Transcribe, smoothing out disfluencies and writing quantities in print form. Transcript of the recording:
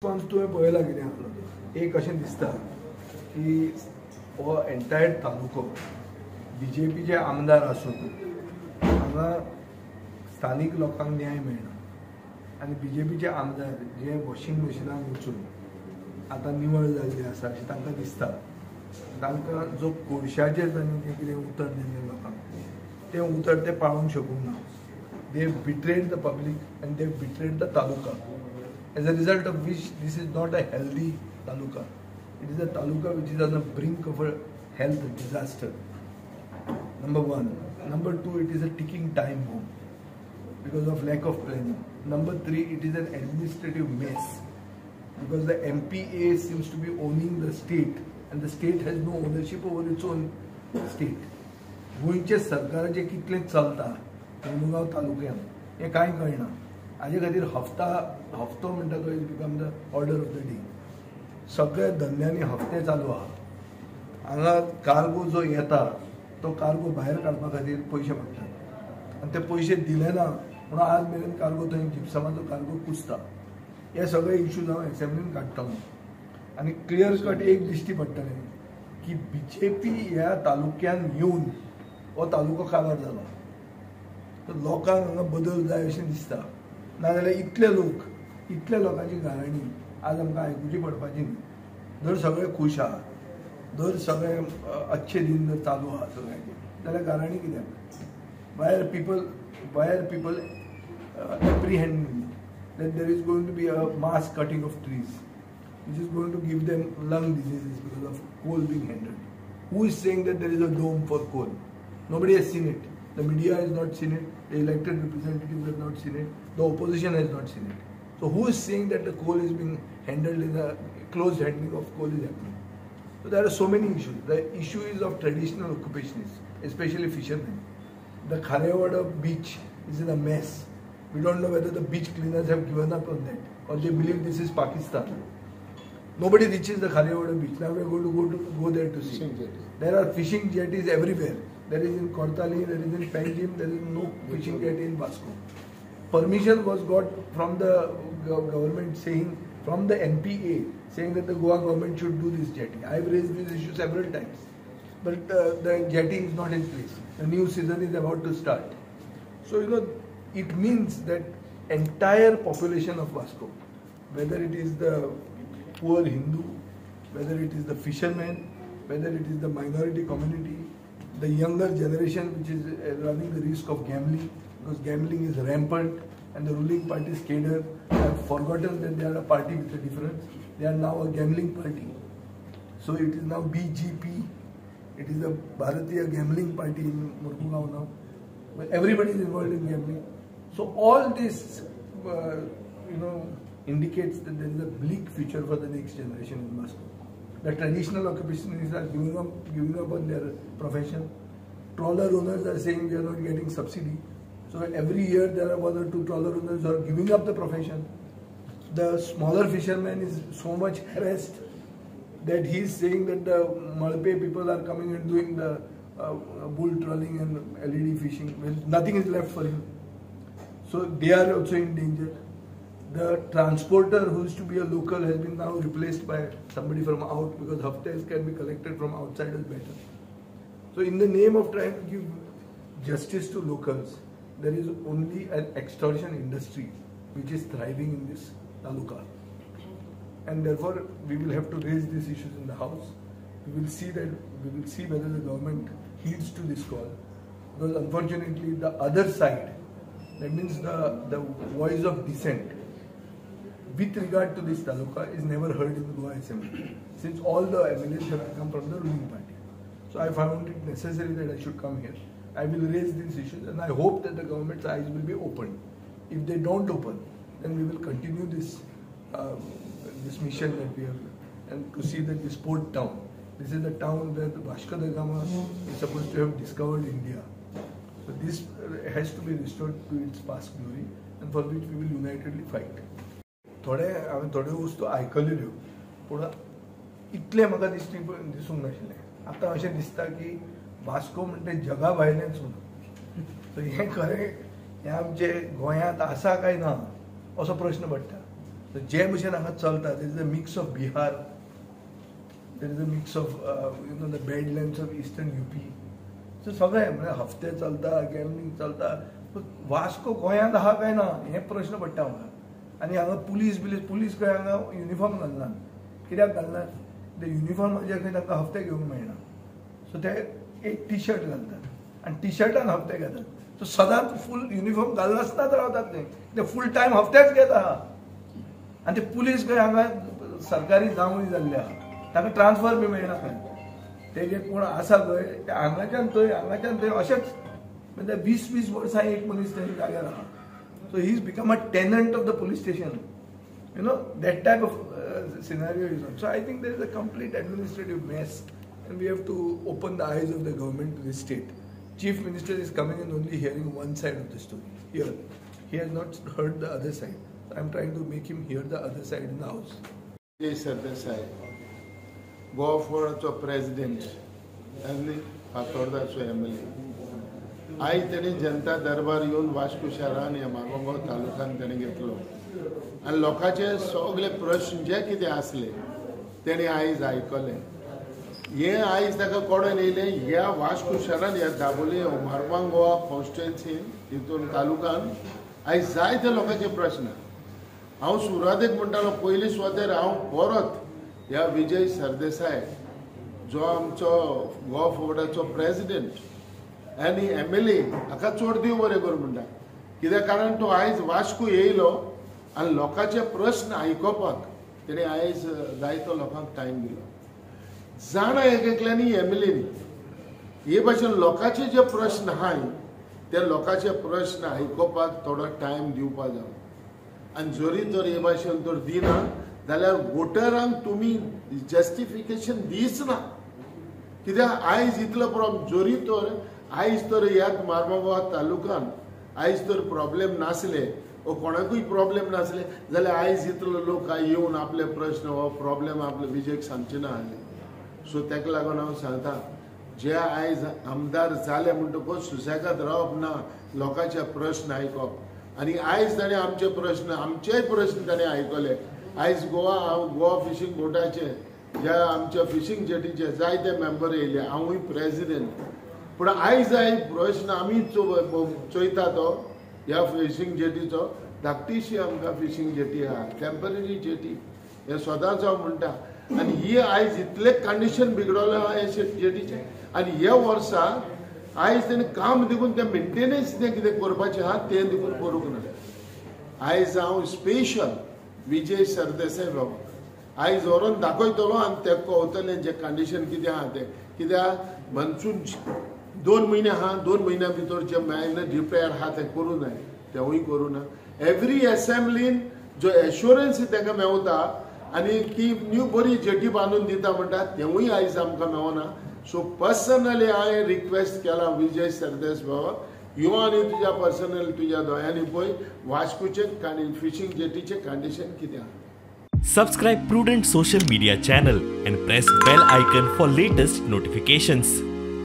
Response तुवें पळयला कितें आसलो एक अशें दिसता की हो एंटायर तालुको बीजेपीचे आमदार आसून हांगा स्थानीक लोकांक न्याय मेळना आनी बीजेपीचे आमदार जे वॉशिंग मशिनाक वचून आतां निवळ जाल्ले आसा अशें तांकां दिसता तांकां जो कोळशाचेर तांणी जें कितें उतर दिल्लें लोकांक तें उतर ते पाळोवंक शकूंक ना. They betrayed the public and they betrayed the taluka. As a result of which this is not a healthy taluka. It is a taluka which is on the brink of a health disaster. Number one. Number two, it is a ticking time bomb because of lack of planning. Number three, it is an administrative mess because the MPA seems to be owning the state and the state has no ownership over its own state. गोंयचे सरकाराचे कितले चलता मुरगांव तालुक्यांत हें कांय कळना. हाजे खातीर हफ्तो म्हणटा तो is become the order of the day. सगळे धंद्यांनी हफ्ते चालू आहा. हांगा कार्गो जो येता तो कार्गो भायर काडपा खातीर पयशे पडटात आनी ते पयशे दिले ना म्हणून आज मेरेन कार्गो थंय जिप्समाचो कार्गो कुसता. हे सगळे इश्यूज हांव एसेंब्लीन काडटलो आनी क्लियर कट एक दिश्टी पडटलें की बीजेपी ह्या तालुक्यान येवन हो तालुको काबार जालो. तर लोकांक हांगा बदल जाय अशें दिसता. नाजाल्यार इतल्या लोकांची गाराणी आज आमकां आयकुची पडपाची न्ही. जर सगळे खूश आहा, जर सगळे अच्छे दिन जर चालू आहा सगळ्यांचे जाल्यार गाराणी कित्याक? Why are people apprehending that there is going to be a mass cutting of trees which is going to give them lung diseases because of coal being handled. Who is saying that there is a dome for coal? Nobody has seen it. The media has not seen it. The elected representatives have not seen it. The opposition has not seen it. So who is saying that the coal is being handled in a closed handling of coal is happening? So there are so many issues. The issue is of traditional occupationists, especially fishermen. The Kharewada beach is in a mess. We don't know whether the beach cleaners have given up on that or they believe this is Pakistan. Nobody reaches the Kharewada beach. Now we are going to go there to see. There are fishing jetties everywhere. There is in Kortali, there is in Panjim, there is no fishing jetty in Vasco. Permission was got from the government saying, from the NPA, saying that the Goa government should do this jetty. I have raised this issue several times. But the jetty is not in place. The new season is about to start. So, it means that entire population of Vasco, whether it is the poor Hindu, whether it is the fishermen, whether it is the minority community, the younger generation which is running the risk of gambling, because gambling is rampant and the ruling party's cadre have forgotten that they are a party with a difference. They are now a gambling party. So it is now BGP. It is the Bharatiya Gambling Party in Murgugaon now. Everybody is involved in gambling. So all this, indicates that there is a bleak future for the next generation in Moscow. The traditional occupationists are giving up on their profession. Trawler owners are saying they are not getting subsidy. So every year there are 1 or 2 trawler owners who are giving up the profession. The smaller fisherman is so much harassed that he is saying that the Malpe people are coming and doing the bull trawling and LED fishing. Well, nothing is left for him. So they are also in danger. The transporter who used to be a local has been now replaced by somebody from out because haftas can be collected from outsiders better. So in the name of trying to give justice to locals, there is only an extortion industry which is thriving in this taluka. And therefore we will have to raise these issues in the house. We will see whether the government heeds to this call. Because unfortunately the other side, that means the voice of dissent with regard to this taluka is never heard in the Goa Assembly, since all the MLAs have come from the ruling party. So I found it necessary that I should come here. I will raise these issues and I hope that the government's eyes will be opened. If they don't open, then we will continue this mission that we have, and to see that this port town, this is the town where the Vasco da Gama is supposed to have discovered India. So this has to be restored to its past glory, and for which we will unitedly fight. हांवें थोड्यो वस्तू आयकल्ल्यो पूण इतलें म्हाका दिसूंक नाशिल्लें. आतां अशें दिसता की वास्को म्हणटा जगा भायलेंच म्हणून. सो हें खरें हें आमचे गोंयांत आसा काय ना असो प्रश्न पडटा. जे भशेन हांगा चलता there is a mix of Bihar, there is a mix of the badlands of eastern UP. So सगळे म्हणजे हफ्ते चलता, गॅमलिंग चलता. वास्को गोंयांत आहा काय ना हे प्रश्न पडटा म्हाका. आनी हांगा पुलीस खंय हांगा युनिफॉर्म घालना. कित्याक घालना? ते युनिफॉर्माचे खंय तांकां हफ्ते घेवंक मेळना. सो ते एक टी-शर्ट घालतात आनी टी-शर्टान हफ्ते घेतात. सो सदांच फूल युनिफॉर्म घालनासताच रावतात ते फूल टायम हफ्तेच घेता. आनी ते पुलीस खंय हांगा सरकारी जावंय जाल्ले आहा, ताका ट्रान्सफर बी मेळना खंय. ते जे कोण आसा पळय ते हांगाच्यान थंय अशेंच म्हणजे 20 वर्सां एक मनीस थंय जाग्यार आहा. So he is become a tenant of the police station. That type of scenario is on. So I think there is a complete administrative mess, and we have to open the eyes of the government to this state. Chief Minister is coming and only hearing one side of the story. Here, he has not heard the other side. So I'm trying to make him hear the other side in the house. Vijay Sardesai, Goa Foracho President, and Fatordacho MLA. आई तेणी जनता दरबार येवन Vasco शहरान या मार्गांव तालुक्यान तेणी घेतलो आनी लोकांचे सगळे प्रश्न जे कितें आसले तेणी आयज आयकले. हे आयज ताका कळून येयले ह्या वास्को शहरान ह्या दाबोली मार्गांव गोवा कॉन्स्टिट्युएन्सीन हितून तालुक्यान आयज जायते लोकांचे प्रश्न. हांव सुरवातेक म्हणटालो पयलीं सुवातेर हांव परत ह्या विजय सरदेसाय जो आमचो गोवा फोर्टाचो प्रेसिडेंट आनी MLA हाका चड देव बरें कर म्हणटा. कित्याक कारण तो आयज वास्को येयलो आनी लोकांचे प्रश्न आयकोपाक तेणें आयज जायतो लोकांक टायम दिलो. जाणा एकल्यांनी MLAनी हे भाशेन लोकांचे जे प्रश्न आहाय ते लोकांचे प्रश्न आयकोपाक थोडो टायम दिवपा जाय. आनी जरी तर हे भाशेन तर दिना जाल्यार वोटरांक तुमी जस्टिफिकेशन दिसना. कित्याक आयज इतलो प्रॉब्लेम जरी तर आयज तर ह्याच मार्गांव तालुक्यान आयज तर प्रॉब्लेम नासले वो कोणाकूय प्रॉब्लेम नासले जाल्यार आयज इतलो लोक येवन आपले प्रश्न हो प्रॉब्लेम आपले विजयक सांगचे ना आसले. सो तेका लागून हांव सांगता जे आयज आमदार जाले म्हणटकूच सुसेगाद रावप ना, लोकांचे प्रश्न आयकप. आनी आयज ताणें आमचे प्रश्न ताणें आयकले. आयज गोवा फिशींग बोर्डाचे जे आमच्या फिशींग जेटीचे जायते मेंबर येयले, हांवूय प्रेसिडेंट. पूण आयज प्रश्न आमी चोयता तो ह्या फिशींग जेटीचो धाकटीशी आमकां फिशींग जेटी आहा, टेम्पररी जेटी हे सदांच हांव म्हणटा. आनी ही आयज इतले कंडिशन बिगडले आहा हे जेटीचे. आनी हे वर्सा आयज तेणें काम देखून ते मेंटेनन्स तें कितें करपाचें आहा तें देखून करूंक ना. आयज हांव स्पेशल विजय सरदेसाय बाबा आयज व्हरून दाखयतलो आनी ते कळटलें जे कंडिशन कितें आहा तें. कित्याक मनसून 2 म्हयने आहा, 2 म्हयन्या भितर जे मेळ्ळे रिपेर आहा ते करूं जाय, तेवूय करूं ना. एवरी असेंब्लीन जो एश्युरन्स तांकां मेवता आनी ती न्यू बरी जेटी बांदून दिता म्हणटा तेवूय आयज आमकां मेवना. सो पर्सनली हांवें रिक्वेस्ट केला विजय सरदेस बाबा यो आनी तुज्या पर्सनल तुज्या दोळ्यांनी पळय वास्कोचे फिशींग जेटीचे कंडिशन कितें आहा. Subscribe Prudent social media channel and press bell icon for latest notifications.